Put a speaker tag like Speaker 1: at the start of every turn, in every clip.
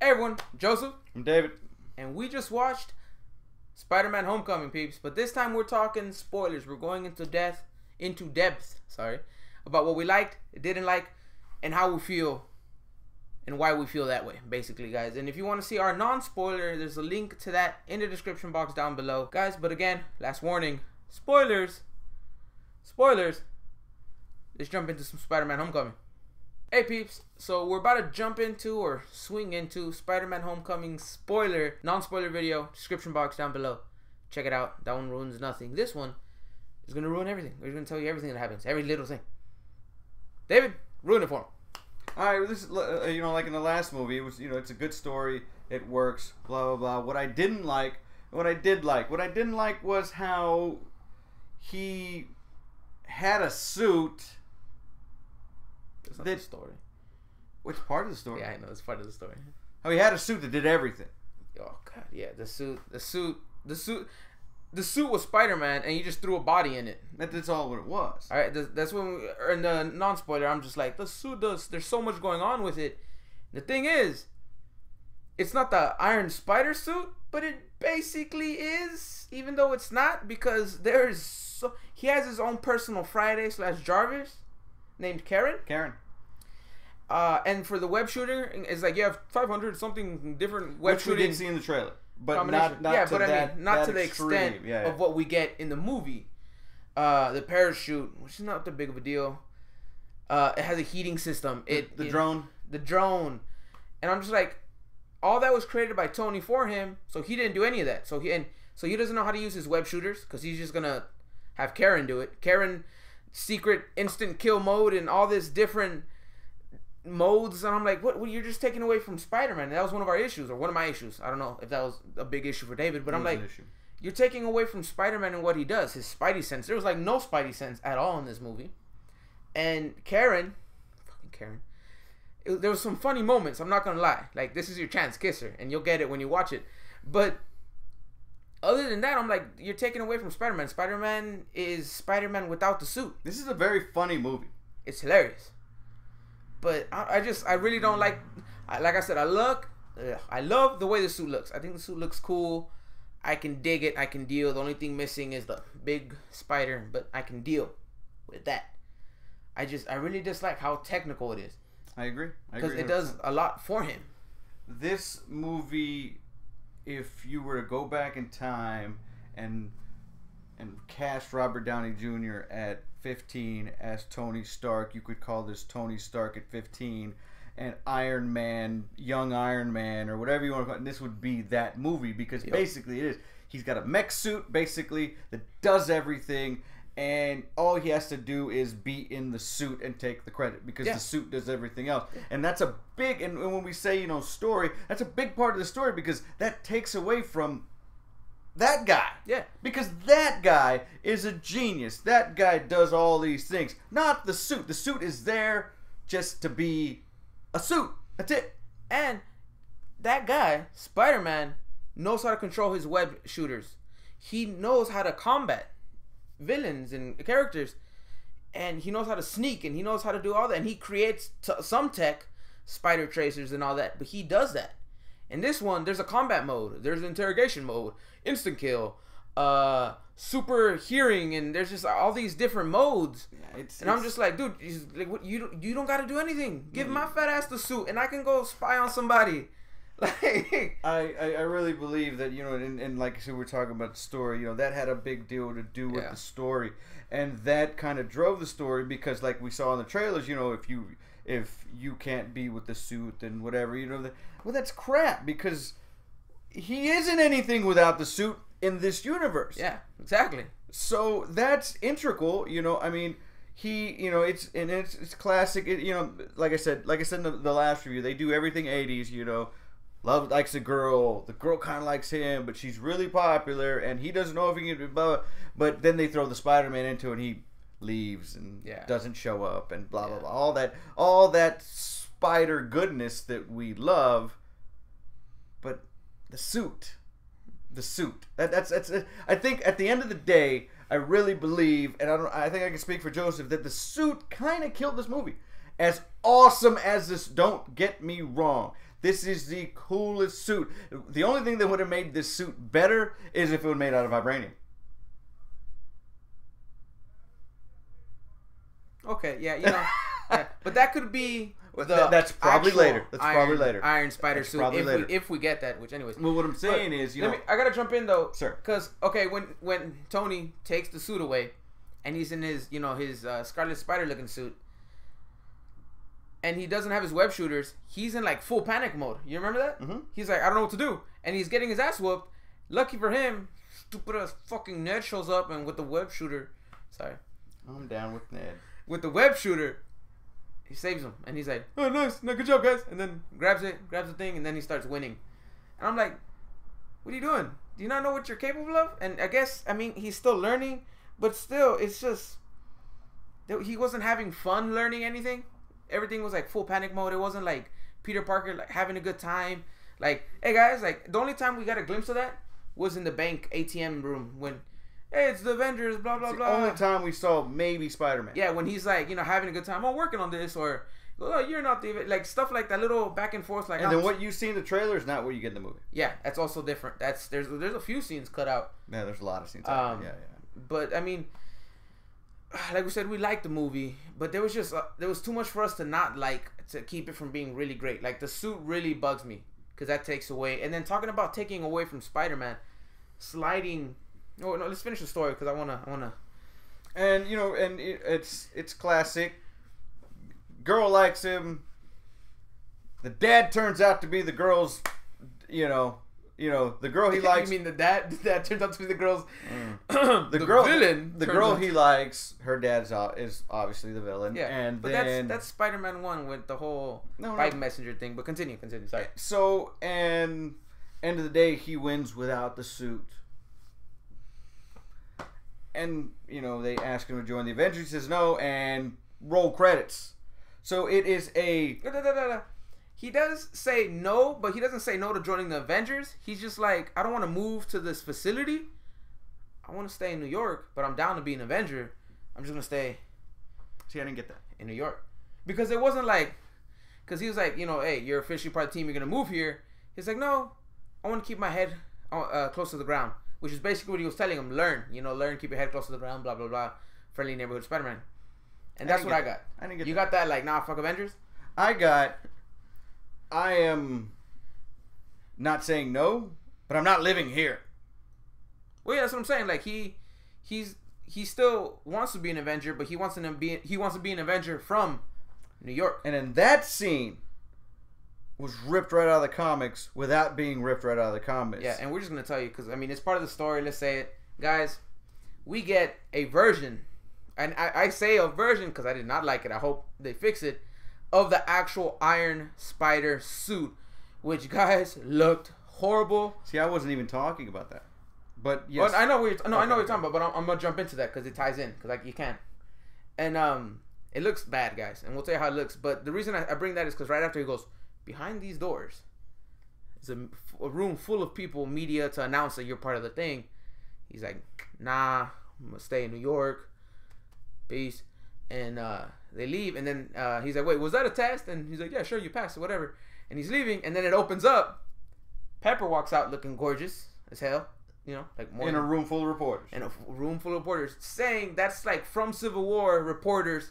Speaker 1: Hey everyone, Joseph.
Speaker 2: I'm David.
Speaker 1: And we just watched Spider-Man Homecoming, peeps. But this time we're talking spoilers. We're going into depth, about what we liked, didn't like, and how we feel, and why we feel that way, basically, guys. And if you want to see our non-spoiler, there's a link to that in the description box down below. Guys, but again, last warning, spoilers. Spoilers. Let's jump into some Spider-Man Homecoming. Hey peeps, so we're about to jump into or swing into Spider-Man Homecoming non-spoiler video, description box down below. Check it out. That one ruins nothing. This one is going to ruin everything. We're going to tell you everything that happens, every little thing. David, ruin it for him.
Speaker 2: Alright, this is, like in the last movie, it was, it's a good story, it works, blah, blah, blah. What I didn't like was how he had a suit.
Speaker 1: That's not the story.
Speaker 2: Which part of the story?
Speaker 1: Yeah, I know, it's part of the story.
Speaker 2: Oh, he had a suit that did everything.
Speaker 1: Oh god, yeah, the suit was Spider-Man, and you just threw a body in it.
Speaker 2: That's all what it was.
Speaker 1: All right, that's when in the non-spoiler, I'm just like, the suit does. There's so much going on with it. The thing is, it's not the Iron Spider suit, but it basically is, even though it's not, because he has his own personal Friday / Jarvis named Karen. And for the web shooting, it's like you have 500 something different web shooting.
Speaker 2: Which we did see in the trailer, but not
Speaker 1: to the extent of what we get in the movie. The parachute, which is not that big of a deal. It has a heating system. The drone, and I'm just like, all that was created by Tony for him, so he didn't do any of that. So he doesn't know how to use his web shooters because he's just gonna have Karen do it. Karen secret instant kill mode and all this different modes, and I'm like, what you're just taking away from Spider-Man. That was one of our issues, or one of my issues. I don't know if that was a big issue for David, but I'm like, you're taking away from Spider-Man and what he does, his Spidey sense. There was like no Spidey sense at all in this movie. And Karen, there was some funny moments, I'm not gonna lie. Like, this is your chance, kiss her, and you'll get it when you watch it. But other than that, I'm like, you're taking away from Spider-Man. Spider-Man is Spider-Man without the suit.
Speaker 2: This is a very funny movie.
Speaker 1: It's hilarious. But I really don't like I said, I love the way the suit looks. I think the suit looks cool. I can dig it. I can deal. The only thing missing is the big spider, but I can deal with that. I really dislike how technical it is.
Speaker 2: I agree.
Speaker 1: Because it does a lot for him.
Speaker 2: This movie, if you were to go back in time and cast Robert Downey Jr. at 15 as Tony Stark, you could call this Tony Stark at 15, and Iron Man, young Iron Man, or whatever you want to call it. And this would be that movie, because basically it is. He's got a mech suit, basically, that does everything, and all he has to do is be in the suit and take the credit, because the suit does everything else. And that's a big, and when we say, story, that's a big part of the story, because that takes away from that guy. Yeah. Because that guy is a genius. That guy does all these things. Not the suit. The suit is there just to be a suit. That's it.
Speaker 1: And that guy, Spider-Man, knows how to control his web shooters. He knows how to combat villains and characters. And he knows how to sneak, and he knows how to do all that. And he creates some tech, spider tracers and all that. But he does that. In this one, there's a combat mode, there's an interrogation mode, instant kill, super hearing, and there's just all these different modes. Yeah, I'm just like, dude, like, you don't got to do anything. Give my fat ass the suit, and I can go spy on somebody. Like,
Speaker 2: I really believe that, and like I said, we're talking about the story. That had a big deal to do with the story, and that kind of drove the story, because like we saw in the trailers, if you can't be with the suit and whatever, well, that's crap, because he isn't anything without the suit in this universe.
Speaker 1: Yeah, exactly.
Speaker 2: So that's integral, I mean, it's classic. Like I said in the last review, they do everything 80s. Love likes a girl, the girl kind of likes him, but she's really popular, and he doesn't know if he can, blah, blah, but then they throw the Spider-Man into it, and he leaves and doesn't show up, and blah blah blah, all that spider goodness that we love. But the suit, that's I think at the end of the day, I really believe, and I think I can speak for Joseph, that the suit kind of killed this movie. As awesome as this, don't get me wrong, This is the coolest suit. The only thing that would have made this suit better is if it was made out of vibranium.
Speaker 1: Okay, yeah, yeah. But that could be
Speaker 2: that's probably later. That's probably later.
Speaker 1: Iron Spider suit if we get that. Which, anyways.
Speaker 2: Well, what I'm saying is,
Speaker 1: I gotta jump in though,
Speaker 2: sir.
Speaker 1: Because when Tony takes the suit away, and he's in his Scarlet Spider looking suit, and he doesn't have his web shooters, he's in like full panic mode. You remember that?
Speaker 2: Mm-hmm.
Speaker 1: He's like, I don't know what to do, and he's getting his ass whooped. Lucky for him, stupid ass fucking Ned shows up, and with the web shooter,
Speaker 2: I'm down with Ned.
Speaker 1: With the web shooter, he saves him, and he's like, "Oh, nice, good job, guys!" And then grabs the thing, and then he starts winning. And I'm like, "What are you doing? Do you not know what you're capable of?" And I mean, he's still learning, but still, it's just he wasn't having fun learning anything. Everything was like full panic mode. It wasn't like Peter Parker like having a good time. Like, hey guys, like the only time we got a glimpse of that was in the bank ATM room when. Hey, it's the Avengers, blah, blah, blah.
Speaker 2: The only time we saw maybe Spider-Man.
Speaker 1: Yeah, when he's like, having a good time. I'm working on this, or, oh, you're not the... Like, stuff like that little back and forth. Like,
Speaker 2: and then what you see in the trailer is not what you get in the movie.
Speaker 1: Yeah, that's also different. There's a few scenes cut out.
Speaker 2: Yeah, there's a lot of scenes out there. Yeah.
Speaker 1: But, I mean, like we said, we liked the movie, but there was just... there was too much for us to not like, to keep it from being really great. Like, the suit really bugs me, because that takes away... And then talking about taking away from Spider-Man, sliding... No, let's finish the story because I wanna.
Speaker 2: And it's classic. Girl likes him. The dad turns out to be the girl's, the girl he likes.
Speaker 1: You mean the dad? The dad turns out to be the girl's.
Speaker 2: the girl villain. The girl he likes. Her dad is obviously the villain.
Speaker 1: Yeah,
Speaker 2: and
Speaker 1: but
Speaker 2: then
Speaker 1: that's Spider-Man 1 with the whole bike messenger thing. But continue. Sorry.
Speaker 2: So, and end of the day, he wins without the suit. And, they ask him to join the Avengers. He says no, and roll credits. So it is a...
Speaker 1: He does say no, but he doesn't say no to joining the Avengers. He's just like, I don't want to move to this facility. I want to stay in New York, but I'm down to be an Avenger. I'm just going to stay...
Speaker 2: See, I didn't get that.
Speaker 1: In New York. Because it wasn't like... Because he was like, hey, you're officially part of the team. You're going to move here. He's like, no, I want to keep my head close to the ground. Which is basically what he was telling him. Learn, keep your head close to the ground, blah, blah, blah. Friendly neighborhood Spider-Man. And that's what I got.
Speaker 2: I didn't get
Speaker 1: You got that, like, nah, fuck Avengers?
Speaker 2: I am not saying no, but I'm not living here.
Speaker 1: Well, yeah, that's what I'm saying. Like, he still wants to be an Avenger, but he wants to be an Avenger from New York.
Speaker 2: And in that scene... was ripped right out of the comics without being ripped right out of the comics.
Speaker 1: Yeah, and we're just going to tell you, because, I mean, it's part of the story. Let's say it. Guys, we get a version, and I say a version because I did not like it. I hope they fix it, of the actual Iron Spider suit, which, guys, looked horrible.
Speaker 2: See, I wasn't even talking about that. But, yes.
Speaker 1: Well, I know what you're talking about, but I'm going to jump into that because it ties in, because you can. And it looks bad, guys, and we'll tell you how it looks. But the reason I bring that is because right after he goes... Behind these doors is a room full of people, media, to announce that you're part of the thing. He's like, nah, I'm going to stay in New York. Peace. And they leave. And then he's like, wait, was that a test? And he's like, yeah, sure, you passed or whatever. And he's leaving. And then it opens up. Pepper walks out looking gorgeous as hell. Like more
Speaker 2: in a room full of reporters.
Speaker 1: In a room full of reporters. Saying that's like from Civil War reporters,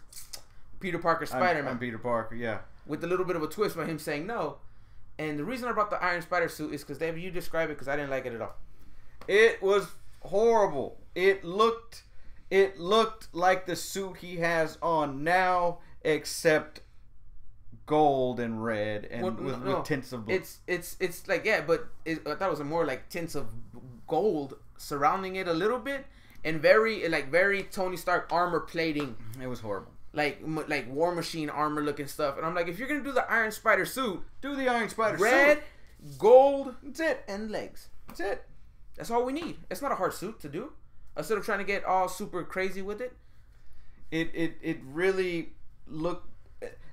Speaker 1: Peter Parker, Spider-Man.
Speaker 2: I'm Peter Parker, yeah.
Speaker 1: With a little bit of a twist by him saying no. And the reason I brought the Iron Spider suit is because, David, you describe it because I didn't like it at all.
Speaker 2: It was horrible. It looked like the suit he has on now, except gold and red and with tints of blue.
Speaker 1: It's like, yeah, but I thought it was more like tints of gold surrounding it a little bit. And very Tony Stark armor plating.
Speaker 2: It was horrible.
Speaker 1: Like War Machine armor looking stuff. And I'm like, if you're going to do the Iron Spider suit,
Speaker 2: do the Iron Spider
Speaker 1: red,
Speaker 2: suit.
Speaker 1: gold,
Speaker 2: that's it.
Speaker 1: And legs.
Speaker 2: That's it.
Speaker 1: That's all we need. It's not a hard suit to do. Instead of trying to get all super crazy with it.
Speaker 2: It really looked...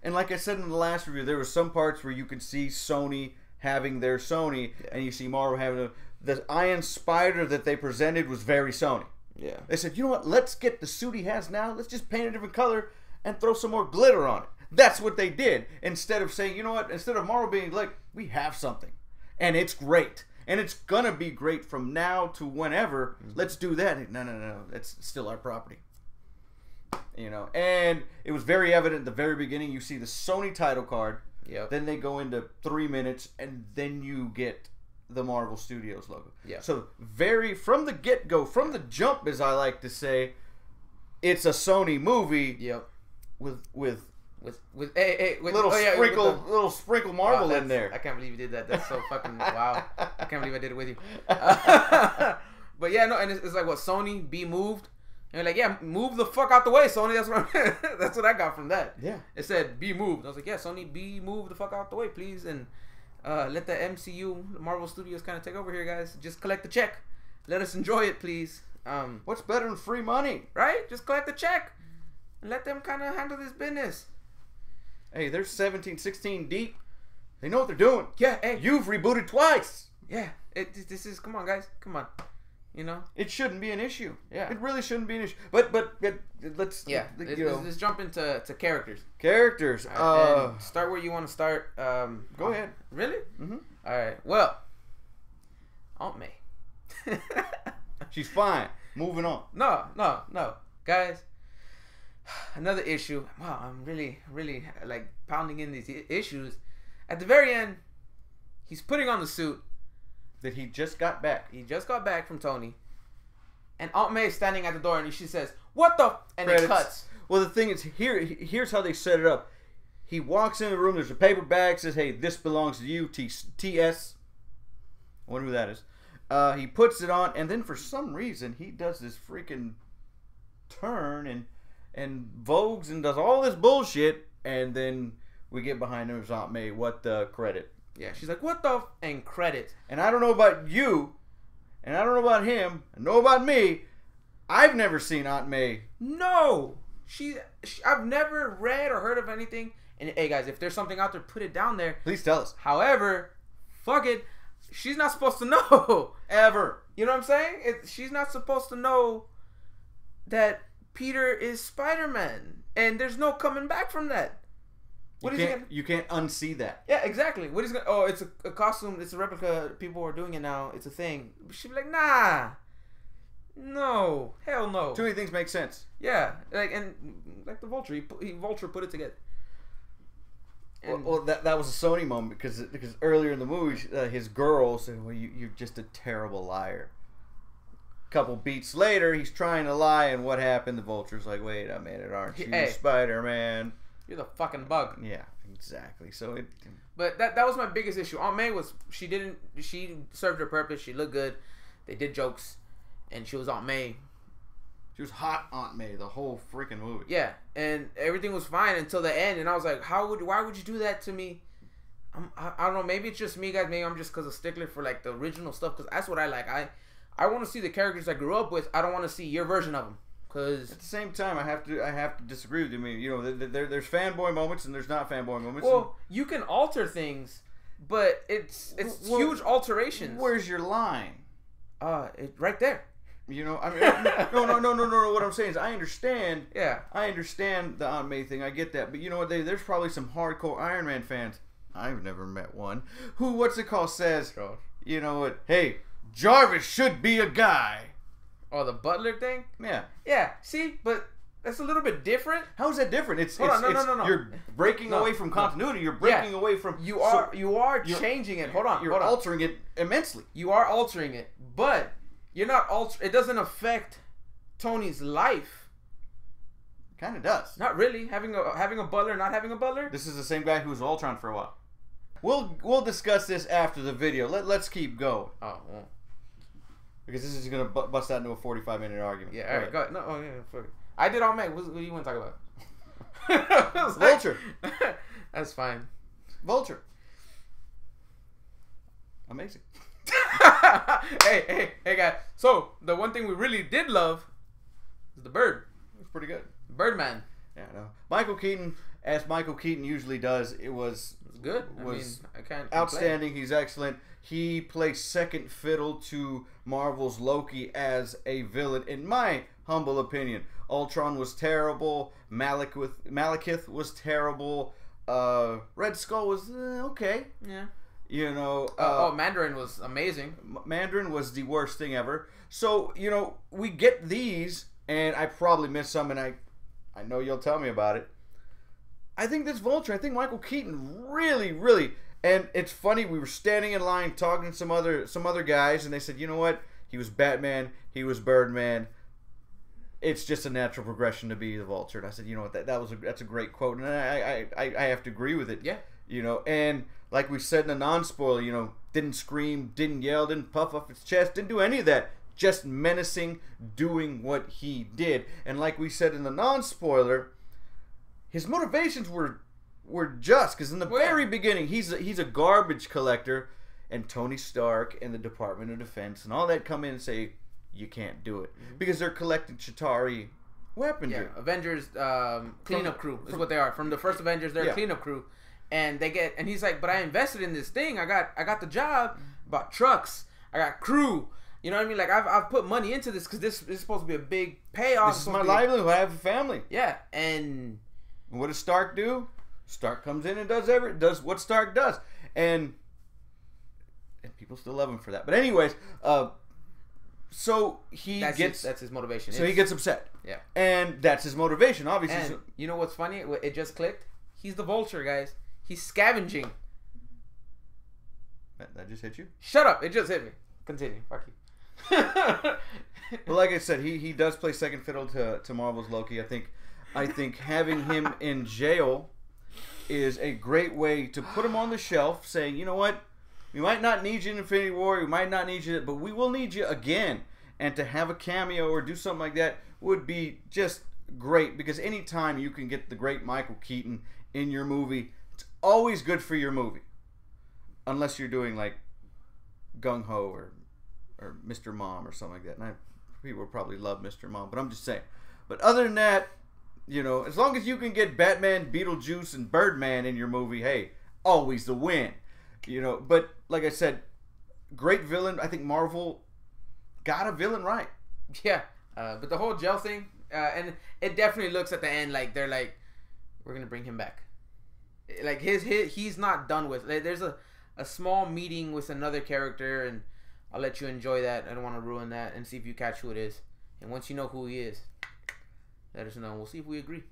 Speaker 2: And like I said in the last review, there were some parts where you could see Sony having their Sony, and you see Marvel having... The Iron Spider that they presented was very Sony.
Speaker 1: Yeah.
Speaker 2: They said, you know what? Let's get the suit he has now. Let's just paint a different color and throw some more glitter on it. That's what they did. Instead of saying, you know what? Instead of Marvel being like, we have something, and it's great, and it's gonna be great from now to whenever. Let's do that. No. That's still our property. You know, and it was very evident at the very beginning. You see the Sony title card.
Speaker 1: Yeah.
Speaker 2: Then they go into 3 minutes, and then you get the Marvel Studios logo.
Speaker 1: Yeah.
Speaker 2: So from the get-go, from the jump, as I like to say, it's a Sony movie.
Speaker 1: Yep.
Speaker 2: With
Speaker 1: little
Speaker 2: sprinkle Marvel in there.
Speaker 1: I can't believe you did that. That's so fucking wow. I can't believe I did it with you. But yeah, no, and it's like what Sony be moved. And you're like, yeah, move the fuck out the way, Sony. That's what I got from that.
Speaker 2: Yeah.
Speaker 1: It said be moved. I was like, yeah, Sony, be moved the fuck out the way, please, and let the MCU, the Marvel Studios, kind of take over here, guys. Just collect the check. Let us enjoy it, please.
Speaker 2: What's better than free money?
Speaker 1: Right? Just collect the check and let them kind of handle this business.
Speaker 2: Hey, they're 17, 16 deep. They know what they're doing.
Speaker 1: Yeah, hey.
Speaker 2: You've rebooted twice.
Speaker 1: Yeah. This is, come on, guys. Come on. You know?
Speaker 2: It shouldn't be an issue.
Speaker 1: Yeah.
Speaker 2: It really shouldn't be an issue. But let's...
Speaker 1: Yeah. Let's jump into characters.
Speaker 2: Characters.
Speaker 1: Start where you want to start.
Speaker 2: Go ahead.
Speaker 1: Really?
Speaker 2: Mm-hmm.
Speaker 1: All right. Well, Aunt May.
Speaker 2: She's fine. Moving on.
Speaker 1: No. Guys, another issue. Wow, I'm really like pounding in these issues. At the very end, he's putting on the suit
Speaker 2: that he just got back.
Speaker 1: He just got back from Tony. And Aunt May is standing at the door and she says, "What the?" And
Speaker 2: Credits.
Speaker 1: It cuts.
Speaker 2: Well, the thing is, here's how they set it up. He walks in the room, there's a paper bag, says, "Hey, this belongs to you, TS." I wonder who that is. He puts it on, and then for some reason, he does this freaking turn and vogues and does all this bullshit, and then we get behind him as Aunt May. What the credit?
Speaker 1: Yeah, she's like, "What the?" And credit.
Speaker 2: And I don't know about you, and I don't know about him, I know about me. I've never seen Aunt May.
Speaker 1: No, I've never read or heard of anything. And hey, guys, if there's something out there, put it down there.
Speaker 2: Please tell us.
Speaker 1: However, fuck it, she's not supposed to know
Speaker 2: ever.
Speaker 1: You know what I'm saying? She's not supposed to know that Peter is Spider-Man, and there's no coming back from that.
Speaker 2: You can't unsee that.
Speaker 1: Yeah, exactly. What is gonna? Oh, it's a costume. It's a replica. People are doing it now. It's a thing. She'd be like, nah, no, hell no.
Speaker 2: Too many things make sense.
Speaker 1: Yeah, like the Vulture. Vulture put it together.
Speaker 2: Well, that was a Sony moment because earlier in the movie, his girl said, "Well, you're just a terrible liar." A couple beats later, he's trying to lie, and what happened? The Vulture's like, "Wait a minute, aren't you Spider-Man?
Speaker 1: You're the fucking bug."
Speaker 2: Yeah, exactly. So
Speaker 1: But that was my biggest issue. Aunt May she served her purpose. She looked good. They did jokes, and she was Aunt May.
Speaker 2: She was hot Aunt May the whole freaking movie.
Speaker 1: Yeah, and everything was fine until the end, and I was like, why would you do that to me? I don't know. Maybe it's just me, guys. Maybe I'm just because a stickler for like the original stuff, because that's what I like. I want to see the characters I grew up with. I don't want to see your version of them. Cause
Speaker 2: at the same time, I have to disagree with you. I mean, you know, there's fanboy moments and there's not fanboy moments.
Speaker 1: Well, you can alter things, but it's huge alterations.
Speaker 2: Where's your line?
Speaker 1: Right there.
Speaker 2: You know, I mean, no. What I'm saying is, I understand.
Speaker 1: Yeah.
Speaker 2: I understand the Aunt May thing. I get that, but you know what? There's probably some hardcore Iron Man fans. I've never met one who, says, you know what? Hey, Jarvis should be a guy.
Speaker 1: Oh, the Butler thing?
Speaker 2: Yeah.
Speaker 1: Yeah. See, but that's a little bit different.
Speaker 2: How is that different?
Speaker 1: No.
Speaker 2: You're breaking away from continuity. You're breaking away from.
Speaker 1: You are changing it. Hold on.
Speaker 2: You're altering it immensely.
Speaker 1: You are altering it, but you're not altering. It doesn't affect Tony's life.
Speaker 2: Kind of does.
Speaker 1: Not really. Having a butler, not having a butler.
Speaker 2: This is the same guy who was Ultron for a while. We'll discuss this after the video. Let's keep going.
Speaker 1: Oh. Well.
Speaker 2: Because this is gonna bust out into a 45-minute argument.
Speaker 1: Yeah. All right. Go ahead. No. Oh yeah. Fuck it. I did all May. What do you want to talk about?
Speaker 2: Vulture.
Speaker 1: That's fine.
Speaker 2: Vulture. Amazing.
Speaker 1: Hey, guys. So the one thing we really did love is the bird.
Speaker 2: It was pretty good.
Speaker 1: Birdman.
Speaker 2: Yeah, no. Michael Keaton as Michael Keaton usually does. It was
Speaker 1: good. I can't
Speaker 2: outstanding. Complain. He's excellent. He plays second fiddle to Marvel's Loki as a villain, in my humble opinion. Ultron was terrible. Malekith was terrible. Red Skull was okay.
Speaker 1: Yeah.
Speaker 2: You know.
Speaker 1: Mandarin was amazing.
Speaker 2: Mandarin was the worst thing ever. So, you know, we get these, and I probably missed some, and I know you'll tell me about it. I think this Vulture, I think Michael Keaton really, and it's funny, we were standing in line talking to some other guys, and they said, you know what? He was Batman, he was Birdman. It's just a natural progression to be the Vulture. And I said, you know what? That's a great quote, and I have to agree with it.
Speaker 1: Yeah.
Speaker 2: You know, and like we said in the non-spoiler, you know, didn't scream, didn't yell, didn't puff up his chest, didn't do any of that. Just menacing, doing what he did. And like we said in the non-spoiler, his motivations were just, because in the very beginning, he's a garbage collector, and Tony Stark and the Department of Defense and all that come in and say, you can't do it. Because they're collecting Chitauri weaponry.
Speaker 1: Yeah, Avengers cleanup crew is what they are. From the first Avengers, they're a cleanup crew. And and he's like, but I invested in this thing. I got the job, bought trucks, I got crew. You know what I mean? Like, I've put money into this because this is supposed to be a big payoff.
Speaker 2: This is my livelihood. I have a family.
Speaker 1: Yeah, and
Speaker 2: what does Stark do? Stark comes in and does what Stark does, and people still love him for that. But anyways, so that's his motivation. So he gets upset.
Speaker 1: Yeah,
Speaker 2: and that's his motivation, obviously.
Speaker 1: And you know what's funny? It just clicked. He's the Vulture, guys. He's scavenging.
Speaker 2: That just hit you?
Speaker 1: Shut up! It just hit me. Continue. Fuck you.
Speaker 2: Well, like I said, he does play second fiddle to Marvel's Loki. I think having him in jail is a great way to put him on the shelf, saying, you know what, we might not need you in Infinity War, we might not need you, but we will need you again. And to have a cameo or do something like that would be just great, because anytime you can get the great Michael Keaton in your movie, it's always good for your movie. Unless you're doing like Gung Ho or Mr. Mom or something like that. And people probably love Mr. Mom, but I'm just saying. But other than that, you know, as long as you can get Batman, Beetlejuice, and Birdman in your movie, hey, always the win. You know, but like I said, great villain. I think Marvel got a villain right.
Speaker 1: Yeah, but the whole jail thing, and it definitely looks at the end like they're like, we're gonna bring him back. Like he's not done with. Like, there's a small meeting with another character, and I'll let you enjoy that. I don't want to ruin that, and see if you catch who it is. And once you know who he is, let us know. We'll see if we agree.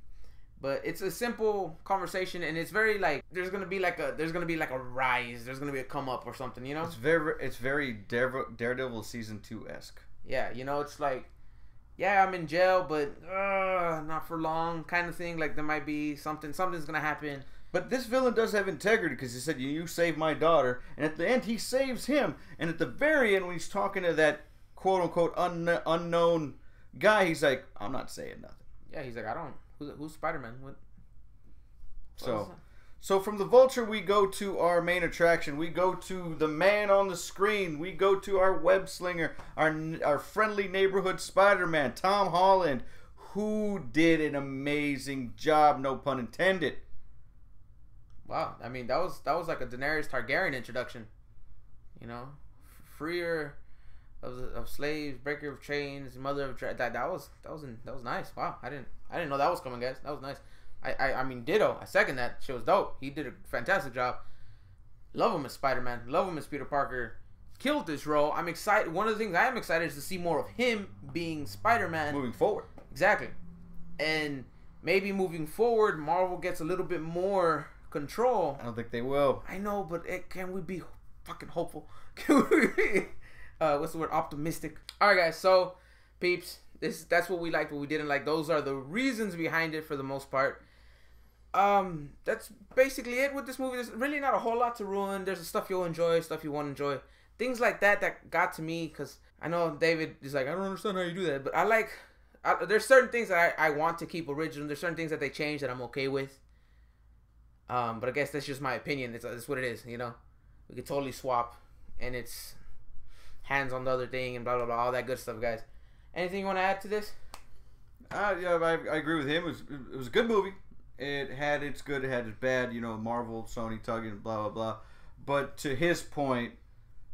Speaker 1: But it's a simple conversation, and it's very like there's gonna be like a rise. There's gonna be a come up or something, you know.
Speaker 2: It's very Daredevil season 2-esque.
Speaker 1: Yeah, you know, it's like, yeah, I'm in jail, but not for long, kind of thing. Like there might be something's gonna happen.
Speaker 2: But this villain does have integrity, because he said, you saved my daughter. And at the end, he saves him. And at the very end, when he's talking to that quote-unquote unknown guy, he's like, I'm not saying nothing.
Speaker 1: Yeah, he's like, who's Spider-Man? What
Speaker 2: So from the Vulture, we go to our main attraction. We go to the man on the screen. We go to our web slinger, our friendly neighborhood Spider-Man, Tom Holland, who did an amazing job, no pun intended.
Speaker 1: Wow, I mean that was like a Daenerys Targaryen introduction, you know, freer of slaves, breaker of chains, mother of that was nice. Wow, I didn't know that was coming, guys. That was nice. I mean, ditto. I second that. Shit was dope. He did a fantastic job. Love him as Spider-Man. Love him as Peter Parker. Killed this role. I'm excited. One of the things I am excited is to see more of him being Spider-Man
Speaker 2: moving forward.
Speaker 1: Exactly, and maybe moving forward, Marvel gets a little bit more control.
Speaker 2: I don't think they will.
Speaker 1: I know, but can we be fucking hopeful? Can we be, what's the word? Optimistic. All right, guys. So, peeps, that's what we liked, what we didn't like. Those are the reasons behind it for the most part. That's basically it with this movie. There's really not a whole lot to ruin. There's stuff you'll enjoy, stuff you won't enjoy. Things like that got to me, because I know David is like, I don't understand how you do that, but there's certain things that I want to keep original. There's certain things that they change that I'm okay with. But I guess that's just my opinion. It's what it is, you know. We could totally swap, and it's hands on the other thing and blah blah blah, all that good stuff, guys. Anything you want to add to this?
Speaker 2: Yeah, I agree with him. It was a good movie. It had its good, it had its bad. Marvel, Sony tugging, blah blah blah. But to his point,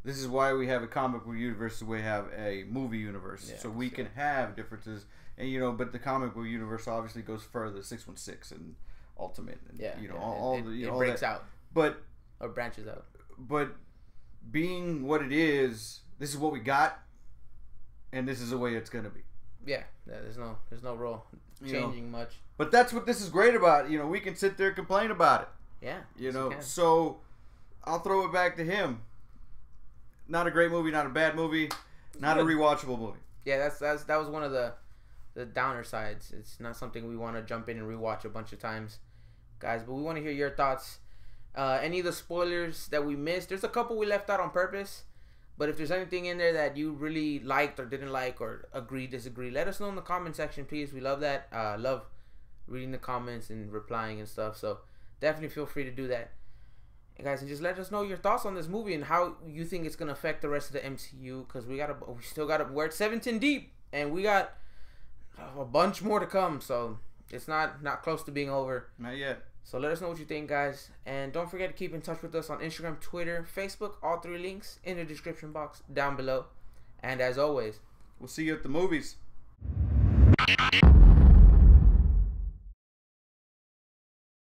Speaker 2: this is why we have a comic book universe. We have a movie universe, so we can have differences. And but the comic book universe obviously goes further. 616 and Ultimate, and
Speaker 1: it breaks out, or branches out.
Speaker 2: But being what it is, this is what we got, and this is the way it's gonna be.
Speaker 1: Yeah, there's no real changing much.
Speaker 2: But that's what this is great about. We can sit there and complain about it.
Speaker 1: Yeah.
Speaker 2: So I'll throw it back to him. Not a great movie, not a bad movie, not a rewatchable movie.
Speaker 1: Yeah, that was one of the downer sides. It's not something we want to jump in and rewatch a bunch of times, guys. But we want to hear your thoughts. Any of the spoilers that we missed, there's a couple we left out on purpose. But if there's anything in there that you really liked or didn't like or agree, disagree, let us know in the comment section, please. We love that. Love reading the comments and replying and stuff. So definitely feel free to do that. And guys, and just let us know your thoughts on this movie and how you think it's gonna affect the rest of the MCU. Because we're at 17 deep, and we got a bunch more to come. So it's not close to being over.
Speaker 2: Not yet.
Speaker 1: So let us know what you think, guys. And don't forget to keep in touch with us on Instagram, Twitter, Facebook. All 3 links in the description box down below. And as always,
Speaker 2: we'll see you at the movies.